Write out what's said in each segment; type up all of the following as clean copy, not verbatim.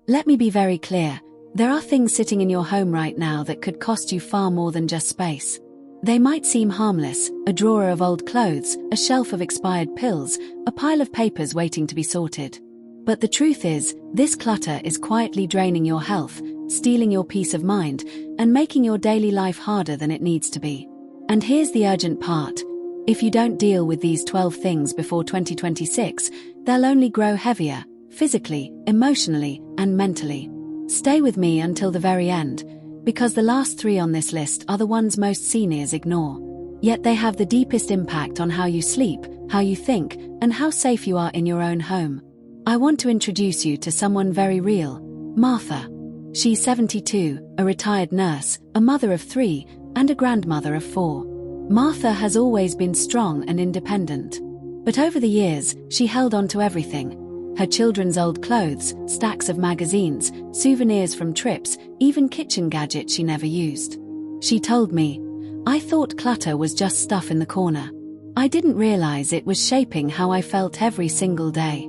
Let me be very clear. There are things sitting in your home right now that could cost you far more than just space. They might seem harmless: a drawer of old clothes, a shelf of expired pills, a pile of papers waiting to be sorted. But the truth is, this clutter is quietly draining your health, stealing your peace of mind, and making your daily life harder than it needs to be. And here's the urgent part. If you don't deal with these 12 things before 2026, they'll only grow heavier, physically, emotionally, and mentally. Stay with me until the very end, because the last 3 on this list are the ones most seniors ignore. Yet they have the deepest impact on how you sleep, how you think, and how safe you are in your own home. I want to introduce you to someone very real: Martha. She's 72, a retired nurse, a mother of 3, and a grandmother of 4. Martha has always been strong and independent. But over the years, she held on to everything: her children's old clothes, stacks of magazines, souvenirs from trips, even kitchen gadgets she never used. She told me, "I thought clutter was just stuff in the corner. I didn't realize it was shaping how I felt every single day."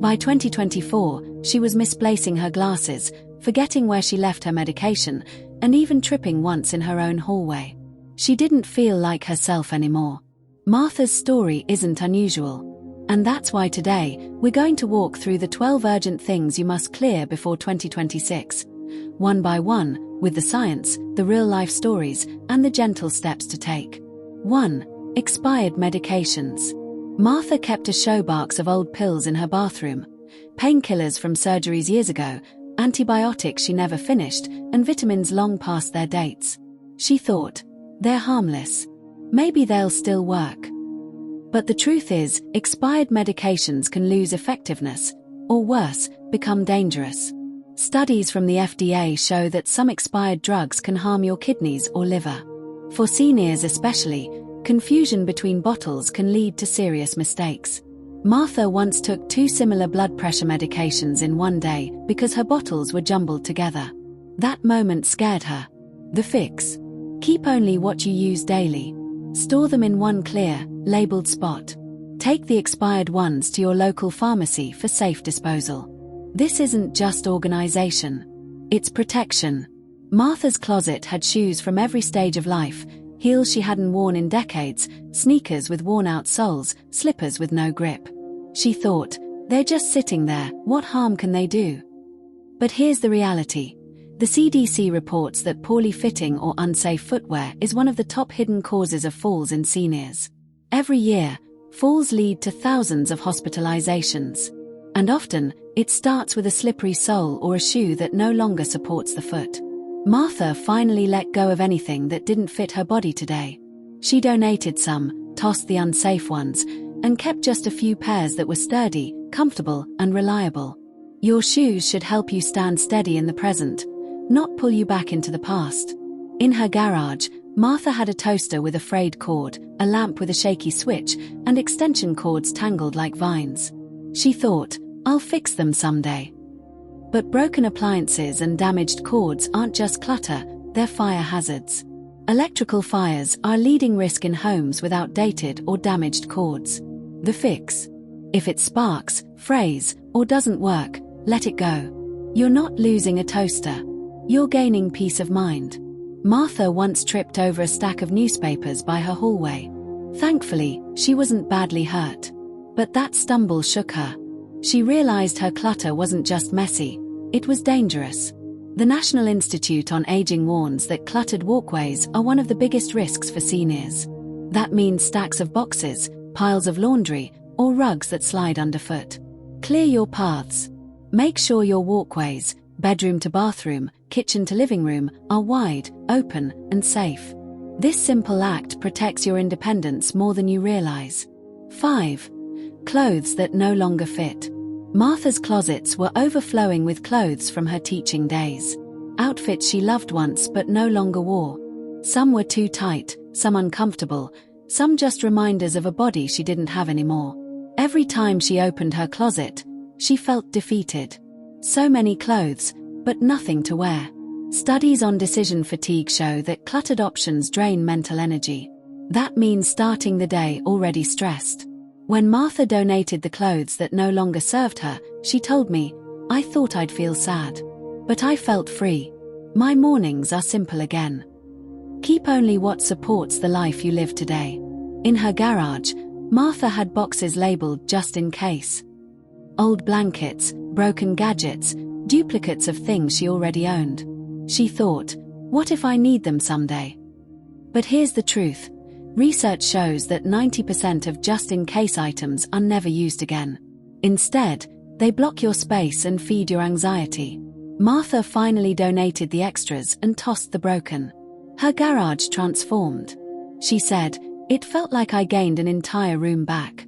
By 2024, she was misplacing her glasses, forgetting where she left her medication, and even tripping once in her own hallway. She didn't feel like herself anymore. Martha's story isn't unusual. And that's why today, we're going to walk through the 12 urgent things you must clear before 2026, one by one, with the science, the real-life stories, and the gentle steps to take. 1. Expired medications. Martha kept a showbox of old pills in her bathroom: painkillers from surgeries years ago, antibiotics she never finished, and vitamins long past their dates. She thought, "They're harmless. Maybe they'll still work." But the truth is, expired medications can lose effectiveness, or worse, become dangerous. Studies from the FDA show that some expired drugs can harm your kidneys or liver. For seniors especially, confusion between bottles can lead to serious mistakes. Martha once took 2 similar blood pressure medications in one day because her bottles were jumbled together. That moment scared her. The fix: keep only what you use daily. Store them in one clear, labeled spot. Take the expired ones to your local pharmacy for safe disposal. This isn't just organization. It's protection. Martha's closet had shoes from every stage of life: heels she hadn't worn in decades, sneakers with worn-out soles, slippers with no grip. She thought, "They're just sitting there, what harm can they do?" But here's the reality. The CDC reports that poorly fitting or unsafe footwear is one of the top hidden causes of falls in seniors. Every year, falls lead to thousands of hospitalizations. And often, it starts with a slippery sole or a shoe that no longer supports the foot. Martha finally let go of anything that didn't fit her body today. She donated some, tossed the unsafe ones, and kept just a few pairs that were sturdy, comfortable, and reliable. Your shoes should help you stand steady in the present, not pull you back into the past. In her garage, Martha had a toaster with a frayed cord, a lamp with a shaky switch, and extension cords tangled like vines. She thought, "I'll fix them someday." But broken appliances and damaged cords aren't just clutter, they're fire hazards. Electrical fires are a leading risk in homes with outdated or damaged cords. The fix: if it sparks, frays, or doesn't work, let it go. You're not losing a toaster. You're gaining peace of mind. Martha once tripped over a stack of newspapers by her hallway. Thankfully, she wasn't badly hurt. But that stumble shook her. She realized her clutter wasn't just messy, it was dangerous. The National Institute on Aging warns that cluttered walkways are one of the biggest risks for seniors. That means stacks of boxes, piles of laundry, or rugs that slide underfoot. Clear your paths. Make sure your walkways, bedroom to bathroom, kitchen to living room, are wide, open, and safe. This simple act protects your independence more than you realize. 5. Clothes that no longer fit. Martha's closets were overflowing with clothes from her teaching days. Outfits she loved once but no longer wore. Some were too tight, some uncomfortable, some just reminders of a body she didn't have anymore. Every time she opened her closet, she felt defeated. So many clothes, but nothing to wear. Studies on decision fatigue show that cluttered options drain mental energy. That means starting the day already stressed. When Martha donated the clothes that no longer served her, she told me, I thought I'd feel sad. But I felt free. My mornings are simple again. Keep only what supports the life you live today. In her garage, Martha had boxes labeled just in case. Old blankets, broken gadgets, duplicates of things she already owned. She thought, what if I need them someday? But here's the truth. Research shows that 90% of just-in-case items are never used again. Instead, they block your space and feed your anxiety. Martha finally donated the extras and tossed the broken. Her garage transformed. She said, "It felt like I gained an entire room back."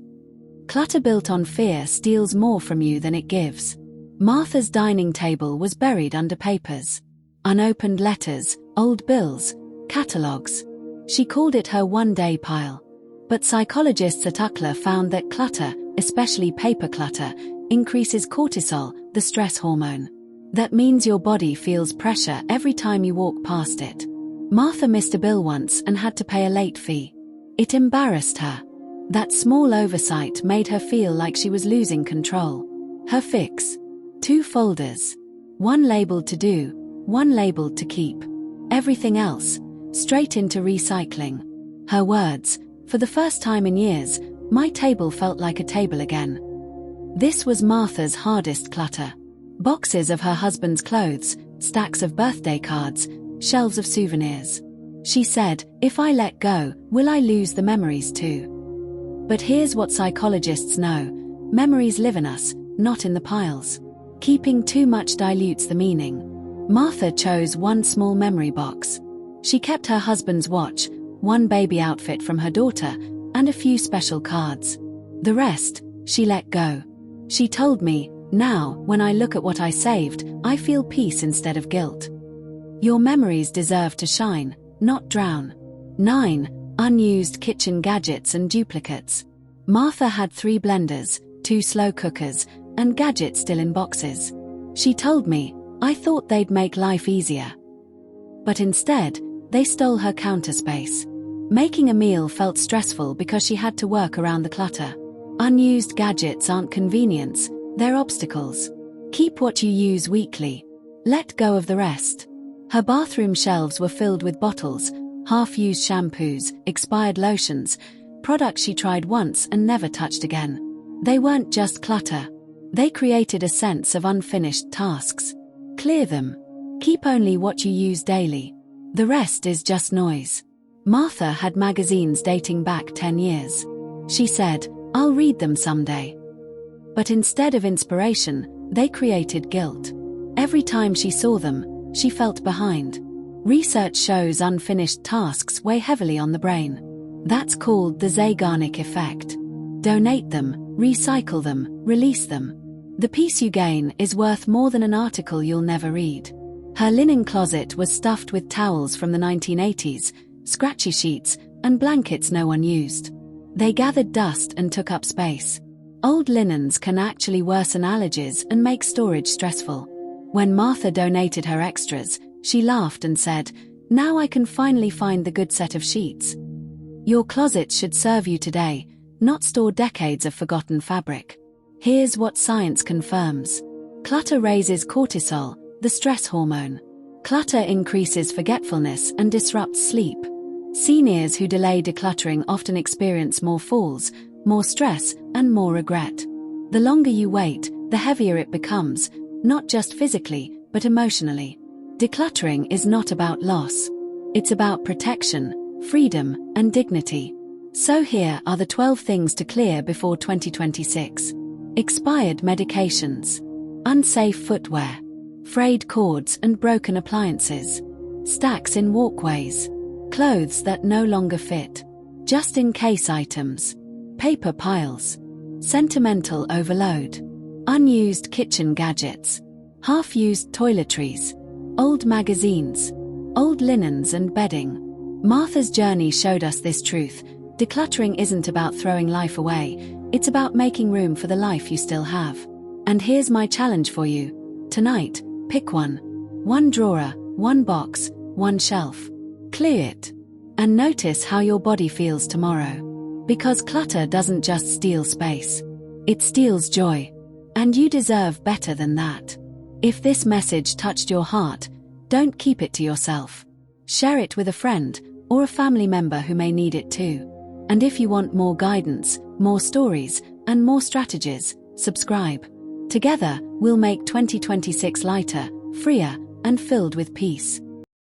Clutter built on fear steals more from you than it gives. Martha's dining table was buried under papers. Unopened letters, old bills, catalogs. She called it her one-day pile. But psychologists at Declutter found that clutter, especially paper clutter, increases cortisol, the stress hormone. That means your body feels pressure every time you walk past it. Martha missed a bill once and had to pay a late fee. It embarrassed her. That small oversight made her feel like she was losing control. Her fix: 2 folders. One labeled to do, one labeled to keep. Everything else, straight into recycling. Her words: "For the first time in years, my table felt like a table again." This was Martha's hardest clutter. Boxes of her husband's clothes, stacks of birthday cards, shelves of souvenirs. She said, "If I let go, will I lose the memories too?" But here's what psychologists know. Memories live in us, not in the piles. Keeping too much dilutes the meaning. Martha chose one small memory box. She kept her husband's watch, one baby outfit from her daughter, and a few special cards. The rest, she let go. She told me, "Now, when I look at what I saved, I feel peace instead of guilt." Your memories deserve to shine, not drown. 9. Unused kitchen gadgets and duplicates. Martha had 3 blenders, 2 slow cookers, and gadgets still in boxes. She told me, "I thought they'd make life easier." But instead, they stole her counter space. Making a meal felt stressful because she had to work around the clutter. Unused gadgets aren't convenience, they're obstacles. Keep what you use weekly. Let go of the rest. Her bathroom shelves were filled with bottles, half-used shampoos, expired lotions, products she tried once and never touched again. They weren't just clutter. They created a sense of unfinished tasks. Clear them. Keep only what you use daily. The rest is just noise. Martha had magazines dating back 10 years. She said, "I'll read them someday." But instead of inspiration, they created guilt. Every time she saw them, she felt behind. Research shows unfinished tasks weigh heavily on the brain. That's called the Zeigarnik effect. Donate them, recycle them, release them. The peace you gain is worth more than an article you'll never read. Her linen closet was stuffed with towels from the 1980s, scratchy sheets, and blankets no one used. They gathered dust and took up space. Old linens can actually worsen allergies and make storage stressful. When Martha donated her extras, she laughed and said, "Now I can finally find the good set of sheets." Your closet should serve you today, not store decades of forgotten fabric. Here's what science confirms. Clutter raises cortisol, the stress hormone. Clutter increases forgetfulness and disrupts sleep. Seniors who delay decluttering often experience more falls, more stress, and more regret. The longer you wait, the heavier it becomes, not just physically, but emotionally. Decluttering is not about loss. It's about protection, freedom, and dignity. So here are the 12 things to clear before 2026. Expired medications. Unsafe footwear. Frayed cords and broken appliances. Stacks in walkways. Clothes that no longer fit. Just-in-case items. Paper piles. Sentimental overload. Unused kitchen gadgets. Half-used toiletries. Old magazines. Old linens and bedding. Martha's journey showed us this truth. Decluttering isn't about throwing life away, it's about making room for the life you still have. And here's my challenge for you. Tonight, pick one. One drawer, one box, one shelf. Clear it. And notice how your body feels tomorrow. Because clutter doesn't just steal space. It steals joy. And you deserve better than that. If this message touched your heart, don't keep it to yourself. Share it with a friend or a family member who may need it too. And if you want more guidance, more stories, and more strategies, subscribe. Together, we'll make 2026 lighter, freer, and filled with peace.